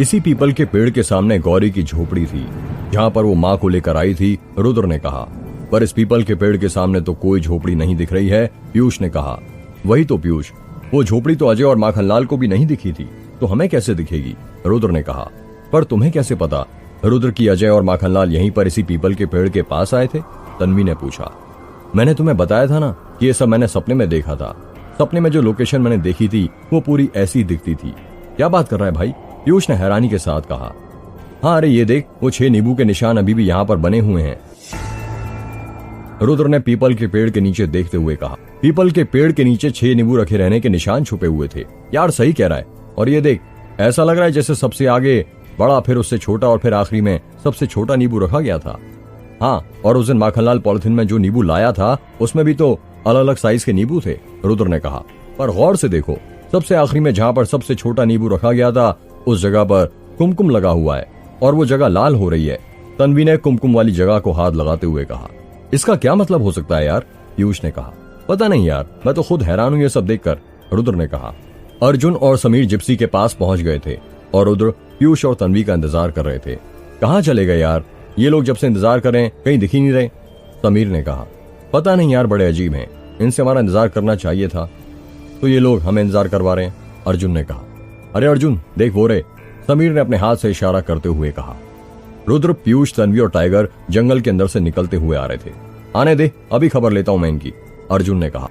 इसी पीपल के पेड़ के सामने गौरी की झोपड़ी थी, जहां पर वो माँ को लेकर आई थी, रुद्र ने कहा। पर इस पीपल के पेड़ के सामने तो कोई झोपड़ी नहीं दिख रही है, पीयूष ने कहा। वही तो पीयूष, वो झोपड़ी तो अजय और माखनलाल को भी नहीं दिखी थी, तो हमें कैसे दिखेगी, रुद्र ने कहा। पर तुम्हें कैसे पता, रुद्र की अजय और माखनलाल यहीं पर इसी पीपल के पेड़ के पास आए थे, तन्वी ने पूछा। मैंने तुम्हें बताया था ना कि ये सब मैंने सपने में देखा था। सपने में जो लोकेशन मैंने देखी थी वो पूरी ऐसी दिखती थी। क्या बात कर रहा है भाई, पीयूष ने हैरानी के साथ कहा। हाँ अरे ये देख, वो 6 नींबू के निशान अभी भी यहाँ पर बने हुए हैं, रुद्र ने पीपल के पेड़ के नीचे देखते हुए कहा। पीपल के पेड़ के नीचे 6 नींबू रखे रहने के निशान छुपे हुए थे। यार सही कह रहा है, और ये देख, ऐसा लग रहा है जैसे सबसे आगे बड़ा, फिर उससे छोटा और फिर आखिरी में सबसे छोटा नींबू रखा गया था। हाँ, और उस दिन माखनलाल पॉलिथीन में जो नींबू लाया था उसमें भी तो अलग अलग साइज के नींबू थे, रुद्र ने कहा। पर गौर से देखो, सबसे आखिरी में जहाँ पर सबसे छोटा नींबू रखा गया था उस जगह पर कुमकुम लगा हुआ है और वो जगह लाल हो रही है, तन्वी ने कुमकुम वाली जगह को हाथ लगाते हुए कहा। इसका क्या मतलब हो सकता है यार, पीयूष ने कहा। पता नहीं यार, मैं तो खुद हैरान हूं ये सब देखकर, रुद्र ने कहा। अर्जुन और समीर जिप्सी के पास पहुंच गए थे और रुद्र पीयूष और तन्वी का इंतजार कर रहे थे। कहाँ चले गए यार, ये लोग जब से इंतजार कर रहे हैं कहीं दिख ही नहीं रहे, समीर ने कहा। पता नहीं यार, बड़े अजीब हैं, इनसे हमारा इंतजार करना चाहिए था, तो ये लोग हमें इंतजार करवा रहे हैं, अर्जुन ने कहा। अरे अर्जुन देख वो रे, समीर ने अपने हाथ से इशारा करते हुए कहा। रुद्र, पीयूष, तन्वी और टाइगर जंगल के अंदर से निकलते हुए आ रहे थे। आने दे, अभी खबर लेता हूं मैं इनकी, अर्जुन ने कहा।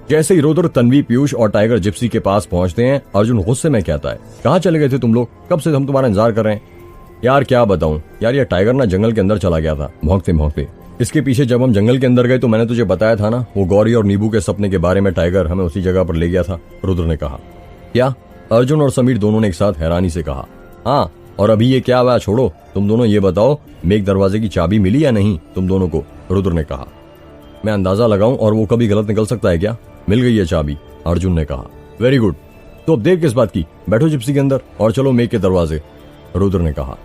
जैसे ही रुद्र, तन्वी, पीयूष और टाइगर जिप्सी के पास पहुंचते हैं, अर्जुन गुस्से में कहता है, कहाँ चले गए थे तुम लोग, कब से हम तुम्हारा इंतजार कर रहे हैं। यार क्या बताऊं यार, ये टाइगर ना जंगल के अंदर चला गया था भौंकते भौंकते। इसके पीछे जब हम जंगल के अंदर गए तो मैंने तुझे बताया था ना, वो गौरी और नींबू के सपने के बारे में टाइगर हमें उसी जगह पर ले गया था, रुद्र ने कहा। क्या, अर्जुन और समीर दोनों ने एक साथ हैरानी से कहा। हाँ, और अभी ये क्या हुआ, छोड़ो, तुम दोनों ये बताओ, मेघ दरवाजे की चाबी मिली या नहीं तुम दोनों को, रुद्र ने कहा। मैं अंदाजा लगाऊं और वो कभी गलत निकल सकता है क्या, मिल गई है चाबी, अर्जुन ने कहा। वेरी गुड, तो अब देर किस बात की, बैठो जिप्सी के अंदर और चलो मेघ के दरवाजे, रुद्र ने कहा।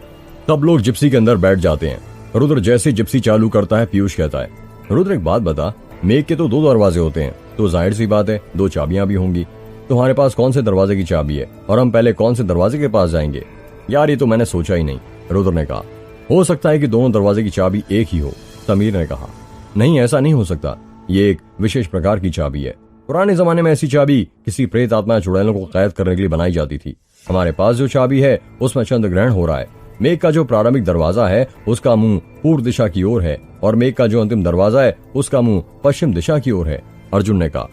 सब लोग जिप्सी के अंदर बैठ जाते हैं। रुद्र जैसे जिप्सी चालू करता है, पीयूष कहता है, रुद्र एक बात बता, मेघ के तो 2 दरवाजे होते हैं, तो जाहिर सी बात है 2 चाबियां भी होंगी, तुम्हारे पास कौन से दरवाजे की चाबी है और हम पहले कौन से दरवाजे के पास जाएंगे। यार ये तो मैंने सोचा ही नहीं, रुद्र ने कहा। हो सकता है कि दोनों दरवाजे की चाबी एक ही हो, समीर ने कहा। नहीं, ऐसा नहीं हो सकता, ये एक विशेष प्रकार की चाबी है। पुराने जमाने में ऐसी चाबी किसी प्रेत आत्मा चुड़ैलों को कैद करने के लिए बनाई जाती थी। हमारे पास जो चाबी है उसमें चंद्र ग्रहण हो रहा है। मेघ का जो प्रारंभिक दरवाजा है उसका मुंह पूर्व दिशा की ओर है और मेघ का जो अंतिम दरवाजा है उसका मुंह पश्चिम दिशा की ओर है, अर्जुन ने कहा।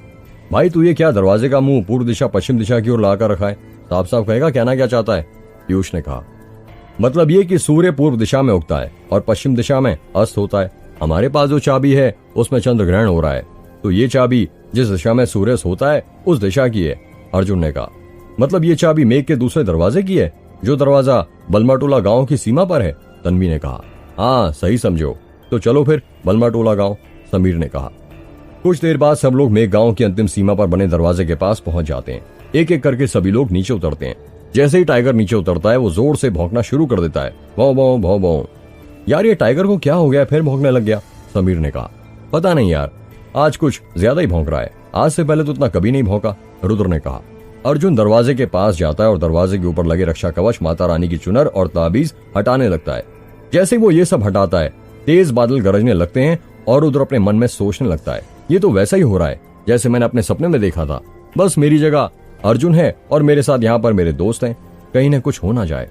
भाई तू ये क्या दरवाजे का मुंह पूर्व दिशा पश्चिम दिशा की ओर लाकर रखा है, साफ साफ कहेगा कहना क्या चाहता है, पीयूष ने कहा। मतलब ये कि सूर्य पूर्व दिशा में उगता है और पश्चिम दिशा में अस्त होता है। हमारे पास जो चाबी है उसमें चंद्र ग्रहण हो रहा है, तो ये चाबी जिस दिशा में सूर्य होता है उस दिशा की है, अर्जुन ने कहा। मतलब ये चाबी मेघ के दूसरे दरवाजे की है, जो दरवाजा बलमाटोला गांव की सीमा पर है, तन्वी ने कहा। हाँ सही समझो, तो चलो फिर बलमाटोला गांव, समीर ने कहा। कुछ देर बाद सब लोग मेघ गांव की अंतिम सीमा पर बने दरवाजे के पास पहुंच जाते हैं। एक एक करके सभी लोग नीचे उतरते हैं। जैसे ही टाइगर नीचे उतरता है वो जोर से भौंकना शुरू कर देता है, भौं भौं भौं भौं। यार ये टाइगर को क्या हो गया, फिर भौंकने लग गया, समीर ने कहा। पता नहीं यार, आज कुछ ज्यादा ही भौंक रहा है, आज से पहले तो इतना कभी नहीं भौंका, रुद्र ने कहा। अर्जुन दरवाजे के पास जाता है और दरवाजे के ऊपर लगे रक्षा कवच, माता रानी की चुनर और ताबीज हटाने लगता है। जैसे वो ये सब हटाता है, तेज बादल गरजने लगते हैं और रुद्र अपने मन में सोचने लगता है, ये तो वैसा ही हो रहा है जैसे मैंने अपने सपने में देखा था, बस मेरी जगह अर्जुन है और मेरे साथ यहाँ पर मेरे दोस्त हैं, कहीं न कुछ हो ना जाए।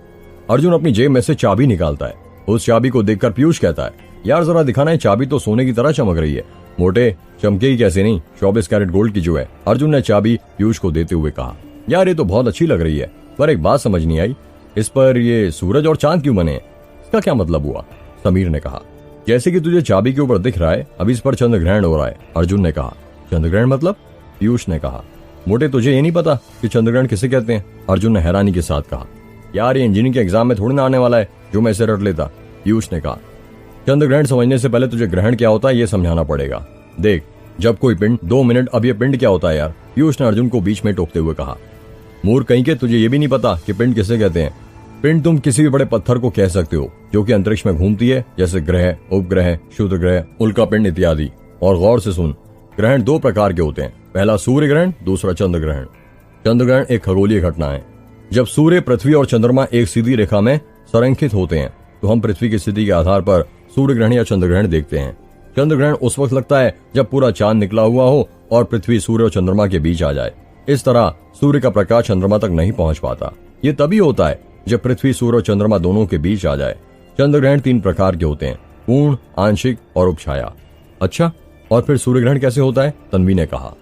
अर्जुन अपनी जेब में से चाबी निकालता है। उस चाबी को देखकर पीयूष कहता है, यार जरा दिखाना है, चाबी तो सोने की तरह चमक रही है। मोटे, चमकेगी कैसे नहीं, 24 कैरेट गोल्ड की जो है, अर्जुन ने चाबी पीयूष को देते हुए कहा। यार ये तो बहुत अच्छी लग रही है, पर एक बात समझ नहीं आई, इस पर ये सूरज और चांद क्यों बने, इसका क्या मतलब हुआ, समीर ने कहा। जैसे कि तुझे चाबी के ऊपर दिख रहा है, अभी इस पर चंद्र ग्रहण हो रहा है, अर्जुन ने कहा। चंद्र ग्रहण मतलब, पीयूष ने कहा। मोटे तुझे ये नहीं पता कि चंद्र ग्रहण किसे कहते हैं, अर्जुन ने हैरानी के साथ कहा। यार ये इंजीनियरिंग के एग्जाम में थोड़ी ना आने वाला है जो मैं इसे रट लेता, पीयूष ने कहा। चंद्र ग्रहण समझने से पहले तुझे ग्रहण क्या होता है ये समझाना पड़ेगा। देख, जब कोई पिंड, 2 मिनट, अब ये पिंड क्या होता है यार, पीयूष ने अर्जुन को बीच में टोकते हुए कहा। मूर्ख कहीं के, तुझे ये भी नहीं पता कि पिंड किसे कहते हैं। पिंड तुम किसी भी बड़े पत्थर को कह सकते हो जो कि अंतरिक्ष में घूमती है, जैसे ग्रह, उपग्रह, क्षुद्र ग्रह, उल्का पिंड इत्यादि। और गौर से सुन, ग्रहण 2 प्रकार के होते हैं, पहला सूर्य ग्रहण, दूसरा चंद्र ग्रहण। चंद्र ग्रहण एक खगोलीय घटना है, जब सूर्य, पृथ्वी और चंद्रमा एक सीधी रेखा में संरेखित होते हैं तो हम पृथ्वी की स्थिति के आधार पर सूर्य ग्रहण या चंद्र ग्रहण देखते हैं। चंद्र ग्रहण उस वक्त लगता है जब पूरा चांद निकला हुआ हो और पृथ्वी सूर्य और चंद्रमा के बीच आ जाए। इस तरह सूर्य का प्रकाश चंद्रमा तक नहीं पहुंच पाता। ये तभी होता है जब पृथ्वी, सूर्य और चंद्रमा दोनों के बीच आ जाए। चंद्र ग्रहण 3 प्रकार के होते हैं, पूर्ण, आंशिक और उपछाया। अच्छा, और फिर सूर्य ग्रहण कैसे होता है? तन्वी ने कहा।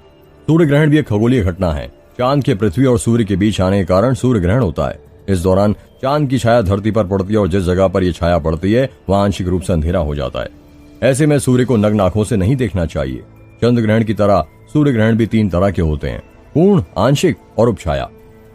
सूर्य ग्रहण भी एक खगोलीय घटना है। चांद के पृथ्वी और सूर्य के बीच आने के कारण सूर्य ग्रहण होता है। इस दौरान चांद की छाया धरती पर पड़ती है और जिस जगह पर यह छाया पड़ती है वहां आंशिक रूप से अंधेरा हो जाता है। ऐसे में सूर्य को नग्न आंखों से नहीं देखना चाहिए। चंद्र ग्रहण की तरह सूर्य ग्रहण भी 3 तरह के होते हैं, पूर्ण, आंशिक और उपछाया।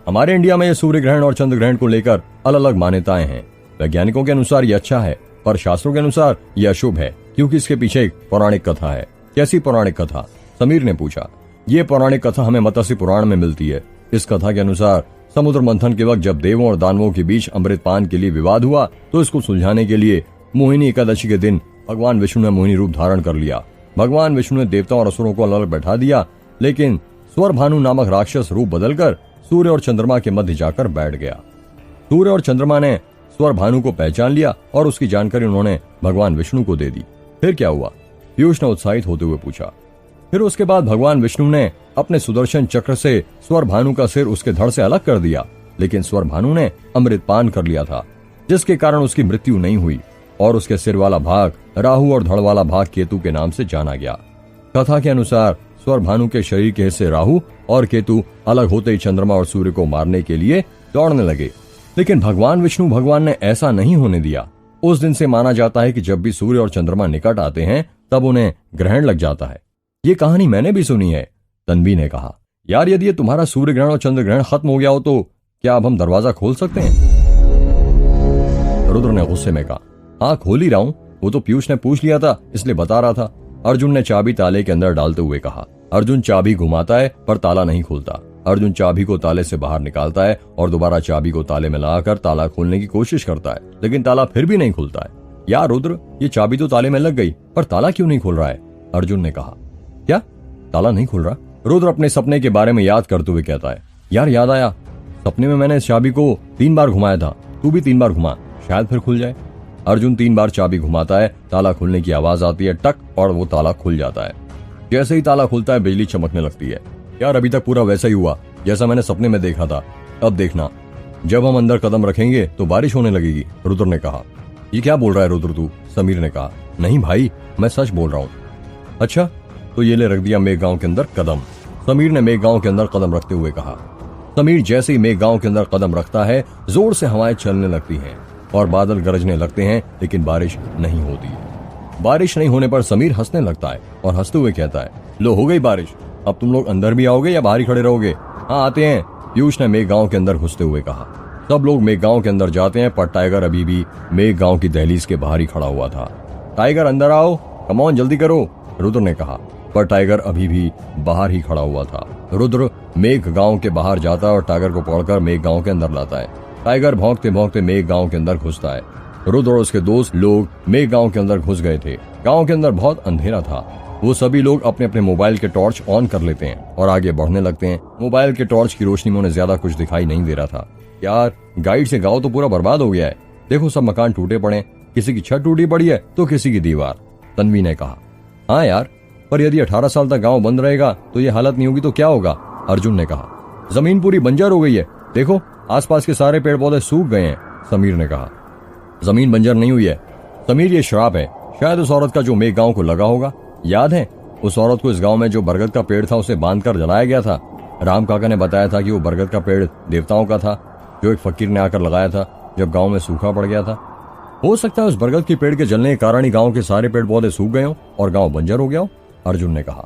हमारे इंडिया में यह सूर्य ग्रहण और चंद्र ग्रहण को लेकर अलग अलग मान्यताएं हैं। वैज्ञानिकों के अनुसार यह अच्छा है, पर शास्त्रों के अनुसार यह अशुभ है, क्योंकि इसके पीछे एक पौराणिक कथा है। कैसी पौराणिक कथा? समीर ने पूछा। ये पौराणिक कथा हमें मत्स्य पुराण में मिलती है। इस कथा के अनुसार समुद्र मंथन के वक्त जब देवों और दानवों के बीच अमृत पान के लिए विवाद हुआ तो इसको सुलझाने के लिए मोहिनी एकादशी के दिन भगवान विष्णु ने मोहिनी रूप धारण कर लिया। भगवान विष्णु ने देवताओं और असुरों को अलग अलग बैठा दिया, लेकिन स्वरभानु नामक राक्षस रूप बदलकर सूर्य और चंद्रमा के मध्य जाकर बैठ गया। सूर्य और चंद्रमा ने स्वरभानु को पहचान लिया और उसकी जानकारी उन्होंने भगवान विष्णु को दे दी। फिर क्या हुआ? पीयूष ने उत्साहित होते हुए पूछा। फिर उसके बाद भगवान विष्णु ने अपने सुदर्शन चक्र से स्वरभानु का सिर उसके धड़ से अलग कर दिया, लेकिन स्वरभानु ने अमृत पान कर लिया था, जिसके कारण उसकी मृत्यु नहीं हुई और उसके सिर वाला भाग राहु और धड़ वाला भाग केतु के नाम से जाना गया। कथा के अनुसार स्वरभानु के शरीर के हिस्से राहु और केतु अलग होते ही चंद्रमा और सूर्य को मारने के लिए दौड़ने लगे, लेकिन भगवान विष्णु भगवान ने ऐसा नहीं होने दिया। उस दिन से माना जाता है कि जब भी सूर्य और चंद्रमा निकट आते हैं तब उन्हें ग्रहण लग जाता है। ये कहानी मैंने भी सुनी है, तन्वी ने कहा। यार, यदि ये तुम्हारा सूर्य ग्रहण और चंद्र ग्रहण खत्म हो गया हो तो क्या अब हम दरवाजा खोल सकते हैं? रुद्र ने गुस्से में कहा। हाँ, खोल ही रहा हूं, वो तो पीयूष ने पूछ लिया था इसलिए बता रहा था। अर्जुन ने चाबी ताले के अंदर डालते हुए कहा। अर्जुन चाबी घुमाता है पर ताला नहीं खुलता। अर्जुन चाबी को ताले से बाहर निकालता है और दोबारा चाबी को ताले में लगाकर ताला खोलने की कोशिश करता है, लेकिन ताला फिर भी नहीं खुलता है। यार रुद्र, ये चाबी तो ताले में लग गई पर ताला क्यों नहीं खुल रहा है? अर्जुन ने कहा। क्या ताला नहीं खुल रहा? रुद्र अपने सपने के बारे में याद करते हुए कहता है। यार याद आया, सपने में मैंने इस चाबी को 3 बार घुमाया था, तू भी 3 बार घुमा, शायद फिर खुल जाए। अर्जुन 3 बार चाबी घुमाता है, ताला खुलने की आवाज आती है, टक, और वो ताला खुल जाता है। जैसे ही ताला खुलता है बिजली चमकने लगती है। यार अभी तक पूरा वैसा ही हुआ जैसा मैंने सपने में देखा था। अब देखना, जब हम अंदर कदम रखेंगे तो बारिश होने लगेगी, रुद्र ने कहा। ये क्या बोल रहा है रुद्र तू? समीर ने कहा। नहीं भाई, मैं सच बोल रहा हूँ। अच्छा, तो ये ले रख दिया मेघगांव के अंदर कदम। समीर ने मेघगांव के अंदर कदम रखते हुए कहा। समीर जैसे ही मेघगांव के अंदर कदम रखता है जोर से हवाएं चलने लगती हैं और बादल गरजने लगते हैं, लेकिन बारिश नहीं होती है। बारिश नहीं होने पर समीर हंसने लगता है और हंसते हुए कहता है, लो हो गई बारिश, अब तुम लोग अंदर भी आओगे या बाहर ही खड़े रहोगे? हाँ आते हैं, पीयूष ने मेघगांव के अंदर घुसते हुए कहा। सब लोग मेघगांव के अंदर जाते हैं पर टाइगर अभी भी मेघगांव की दहलीज के बाहर ही खड़ा हुआ था। टाइगर अंदर आओ, कम ऑन जल्दी करो, रुद्र ने कहा, पर टाइगर अभी भी बाहर ही खड़ा हुआ था। रुद्र मेघगांव के बाहर जाता है और टाइगर को पकड़कर मेघगांव के अंदर लाता है। टाइगर भौंकते भौंकते मेघगांव के अंदर घुसता है। रुद्र और उसके दोस्त लोग मेघगांव के अंदर घुस गए थे। गांव के अंदर बहुत अंधेरा था। वो सभी लोग अपने अपने मोबाइल के टॉर्च ऑन कर लेते हैं और आगे बढ़ने लगते हैं। मोबाइल के टॉर्च की रोशनी में उन्हें ज्यादा कुछ दिखाई नहीं दे रहा था। यार गाइड से गांव तो पूरा बर्बाद हो गया है, देखो सब मकान टूटे पड़े, किसी की छत टूटी पड़ी है तो किसी की दीवार, तन्वी ने कहा। हाँ यार, पर यदि 18 साल तक गांव बंद रहेगा तो ये हालत नहीं होगी तो क्या होगा? अर्जुन ने कहा। जमीन पूरी बंजर हो गई है, देखो आसपास के सारे पेड़ पौधे सूख गए हैं, समीर ने कहा। जमीन बंजर नहीं हुई है समीर, ये श्राप है, शायद उस औरत का जो मेघगांव को लगा होगा। याद है उस औरत को इस गांव में जो बरगद का पेड़ था उसे बांधकर जलाया गया था। राम काका ने बताया था कि वो बरगद का पेड़ देवताओं का था जो एक फकीर ने आकर लगाया था जब गांव में सूखा पड़ गया था। हो सकता है उस बरगद के पेड़ के जलने के कारण ही गांव के सारे पेड़ पौधे सूख गए हो और गांव बंजर हो गया हो, अर्जुन ने कहा।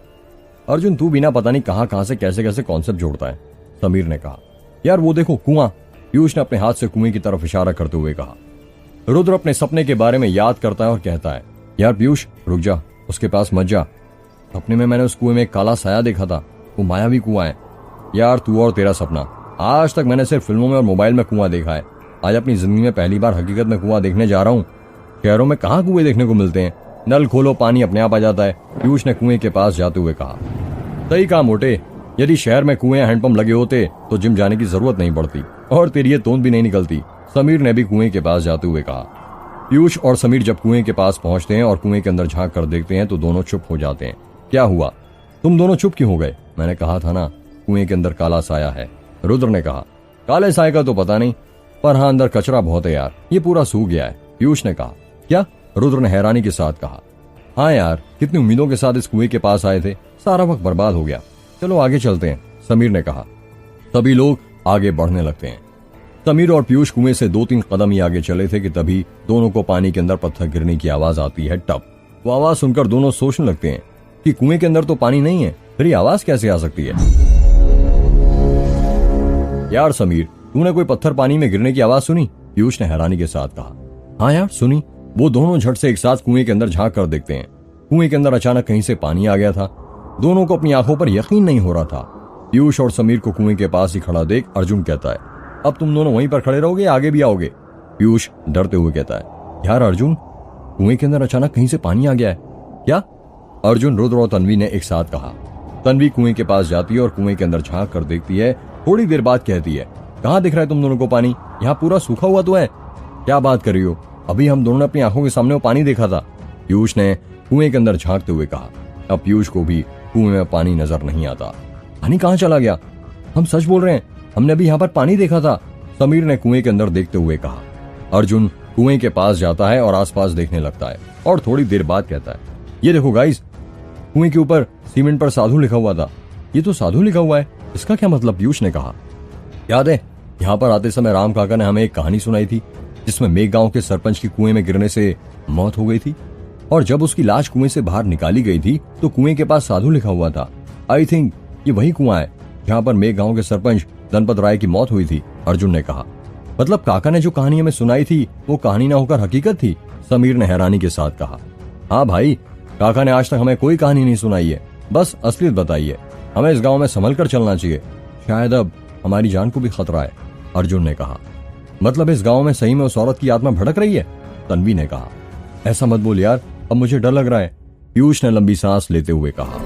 अर्जुन तू बिना पता नहीं कहां से कैसे कैसे कॉन्सेप्ट जोड़ता है, समीर ने कहा। यार वो देखो कुआं, पीयूष ने अपने हाथ से कुएं की तरफ इशारा करते हुए कहा। रुद्र अपने सपने के बारे में याद करता है और कहता है, यार पीयूष रुक जा, उसके पास मत जा। सपने में मैंने उस कुएं में एक काला साया देखा था, वो मायावी कुआं है। यार तू और तेरा सपना, आज तक मैंने सिर्फ फिल्मों में और मोबाइल में कुआं देखा है, आज अपनी जिंदगी में पहली बार हकीकत में कुआं देखने जा रहा हूँ। शहरों में कहाँ कुएं देखने को मिलते हैं, नल खोलो पानी अपने आप आ जाता है, पीयूष ने कुएं के पास जाते हुए कहा। सही कहा मोटे, यदि शहर में कुएं हैंडपंप लगे होते तो जिम जाने की जरूरत नहीं पड़ती। और तेरी ये तोंद भी नहीं निकलती, समीर ने भी कुएं के पास जाते हुए कहा। पीयूष और समीर जब कुएं के पास पहुंचते हैं और कुएं के अंदर झांक कर देखते हैं तो दोनों चुप हो जाते हैं। क्या हुआ, तुम दोनों चुप क्यों हो गए? मैंने कहा था ना, कुएं के अंदर काला साया है। रुद्र ने कहा। काले साये का तो पता नहीं, पर हाँ अंदर कचरा बहुत है यार, ये पूरा सूख गया है। पीयूष ने कहा। क्या? रुद्र ने हैरानी के साथ कहा। हाँ यार, कितनी उम्मीदों के साथ इस कुएं के पास आए थे, सारा वक्त बर्बाद हो गया। चलो आगे चलते हैं, समीर ने कहा। सभी लोग आगे बढ़ने लगते हैं। समीर और पीयूष कुएं से 2-3 कदम ही आगे चले थे कि तभी दोनों को पानी के अंदर पत्थर गिरने की आवाज आती है। टप। वो आवाज सुनकर दोनों सोचने लगते हैं कि कुएं के अंदर तो पानी नहीं है, फिर ये आवाज कैसे आ सकती है? यार समीर, तूने कोई पत्थर पानी में गिरने की आवाज सुनी? पीयूष ने हैरानी के साथ कहा। हाँ यार सुनी। वो दोनों झट से एक साथ कुएं के अंदर झांक कर देखते हैं। कुएं के अंदर अचानक कहीं से पानी आ गया था। दोनों को अपनी आंखों पर यकीन नहीं हो रहा था। पीयूष और समीर को कुएं के पास ही खड़ा देख अर्जुन कहता है, अब तुम दोनों वहीं पर खड़े रहोगे या आगे भी आओगे? पीयूष डरते हुए कहता है, यार अर्जुन, कुएं के अंदर अचानक कहीं से पानी आ गया है। क्या? अर्जुन, रुद्र और तन्वी ने एक साथ कहा। तन्वी कुएं के पास जाती है और कुएं के अंदर झांक कर देखती है। थोड़ी देर बाद कहती है, कहाँ दिख रहा है तुम दोनों को पानी? यहाँ पूरा सूखा हुआ तो है। क्या बात कर रही हो? अभी हम दोनों ने अपनी आंखों के सामने वो पानी देखा था। पीयूष ने कुएं के अंदर झांकते हुए कहा। अब पीयूष को भी कुएं में पानी नजर नहीं आता। पानी कहाँ चला गया? हम सच बोल रहे हैं, हमने अभी यहाँ पर पानी देखा था, समीर ने कुएं के अंदर देखते हुए कहा। अर्जुन कुएं के पास जाता है और आसपास देखने लगता है और थोड़ी देर बाद कहता है, ये देखो गाइस, कुएं के ऊपर सीमेंट पर साधु लिखा हुआ था। ये तो साधु लिखा हुआ है, इसका क्या मतलब? पीयूष ने कहा। याद है, यहाँ पर आते समय राम काका ने हमें एक कहानी सुनाई थी जिसमें मेघ गांव के सरपंच की कुएं में गिरने से मौत हो गई थी और जब उसकी लाश कुएं से बाहर निकाली गई थी तो कुएं के पास साधु लिखा हुआ था। आई थिंक ये वही कुआं है जहाँ पर मेघ गांव के सरपंच धनपत राय की मौत हुई थी, अर्जुन ने कहा। मतलब काका ने जो कहानी हमें सुनाई थी वो कहानी ना होकर हकीकत थी, समीर ने हैरानी के साथ कहा। हाँ भाई, काका ने आज तक हमें कोई कहानी नहीं सुनाई है, बस असलियत बताई है। हमें इस गांव में संभल कर चलना चाहिए, शायद अब हमारी जान को भी खतरा है, अर्जुन ने कहा। मतलब इस गांव में सही में उस औरत की आत्मा भड़क रही है, तन्वी ने कहा। ऐसा मत बोल यार, अब मुझे डर लग रहा है, पीयूष ने लंबी सांस लेते हुए कहा।